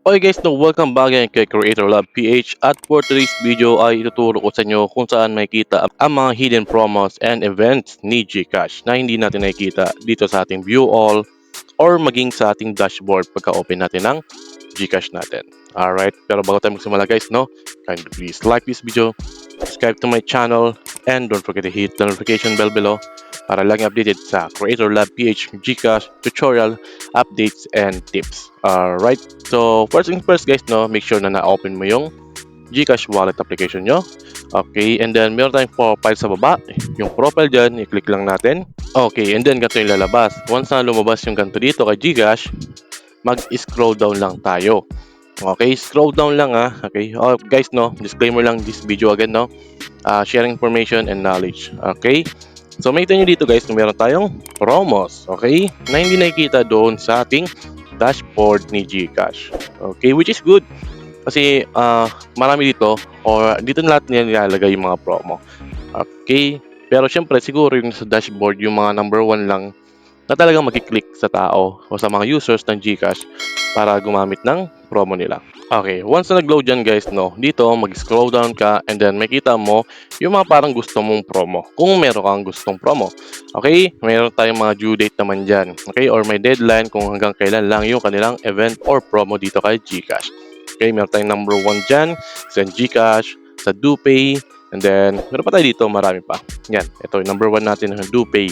Okay guys, welcome back again kay Creator Lab PH at for today's video ay ituturo ko sa inyo kung saan makikita ang mga hidden promos and events ni GCash na hindi natin nakikita dito sa ating view all or maging sa ating dashboard pagka-open natin ng GCash natin. Alright, pero bago tayo magsimula guys, kindly please like this video, subscribe to my channel, and don't forget to hit the notification bell below para lagi updated sa Creator Lab PH GCash tutorial, updates, and tips. Alright, so first things first guys, make sure na na-open mo yung GCash wallet application nyo. Okay, and then meron tayong profile sa baba. Yung profile dyan, i-click lang natin. Okay, and then ganito yung lalabas. Once na lumabas yung ganito dito kay GCash, mag-scroll down lang tayo. Okay, scroll down lang Okay, guys, disclaimer lang this video again, sharing information and knowledge. Okay, so makita nyo dito guys, meron tayong promos. Okay, na hindi nakikita doon sa ating dashboard ni GCash. Okay, which is good. Kasi marami dito or dito na lahat nilalagay yung mga promo. Okay, pero syempre siguro yung sa dashboard yung mga number 1 lang na talagang mag-click sa tao o sa mga users ng GCash para gumamit ng promo nila. Okay, once na nag-load dyan guys, dito mag-scroll down ka and then makita mo yung mga parang gusto mong promo. Kung meron kang gustong promo. Okay, mayroon tayong mga due date naman dyan. Okay, or may deadline kung hanggang kailan lang yung kanilang event or promo dito kay GCash. Okay, meron tayong number 1 dyan, Send GCash, sa DoPay, and then meron pa tayo dito, marami pa. Yan, ito yung number 1 natin, DoPay.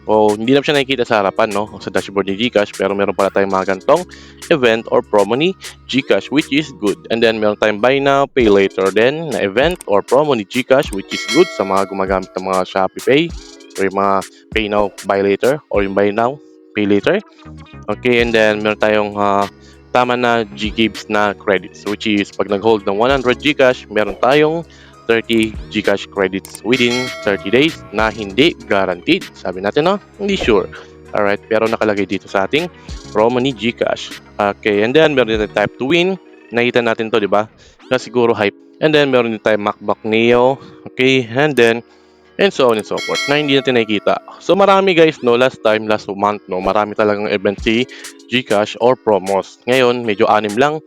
O hindi na siya nakikita sa harapan, sa dashboard ni GCash, pero meron pala tayong mga gantong event or promo ni GCash, which is good. And then meron tayong buy now, pay later din na event or promo ni GCash, which is good sa mga gumagamit ng mga Shopee Pay or yung mga pay now, buy later or yung buy now, pay later. Okay, and then meron tayong tama na GGibs na credits, which is pag nag-hold ng 100 GCash, meron tayong 30 GCash credits within 30 days na hindi guaranteed. Sabi natin, hindi sure. Alright, pero nakalagay dito sa ating promo ni GCash. Okay, and then meron din type to win. Nakita natin to, di ba? Na siguro hype. And then meron din tayong MacBook Neo. Okay, and then and so on and so forth na hindi natin nakikita. So marami guys, last month, marami talagang event si GCash or promos. Ngayon, medyo anim lang.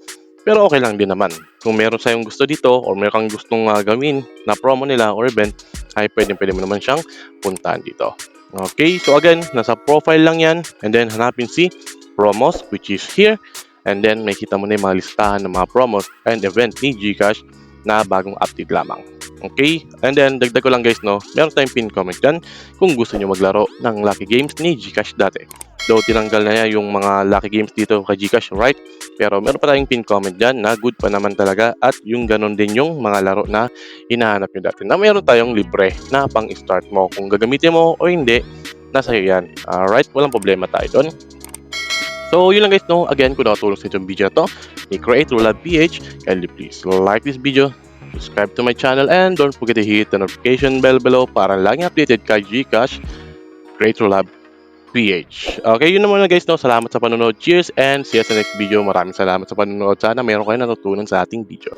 Pero okay lang din naman. Kung meron sayong gusto dito or meron kang gustong gawin na promo nila or event, ay pwede mo naman siyang puntahan dito. Okay, so again, nasa profile lang yan. And then hanapin si promos, which is here. And then makita mo na yung mga listahan ng mga promos and event ni GCash na bagong update lamang. Okay, and then dagdag ko lang guys, meron tayong pin comment dyan kung gusto nyo maglaro ng Lucky Games ni GCash dati. Though tinanggal na niya yung mga Lucky Games dito kay GCash, right? Pero meron pa tayong pin comment dyan na good pa naman talaga at yung ganon din yung mga laro na hinahanap nyo dati. Na meron tayong libre na pang-start mo. Kung gagamitin mo o hindi, nasa iyo yan. Alright, walang problema tayo doon. So yun lang guys, again, kung nakatulong sa itong video to ni Creator Lab PH, kindly please like this video, subscribe to my channel, and don't forget to hit the notification bell below para laging updated kay GCash Creator Lab PH. Okay, yun naman na guys, salamat sa panonood. Cheers and see you sa next video. Maraming salamat sa panonood. Sana meron kayo natutunan sa ating video.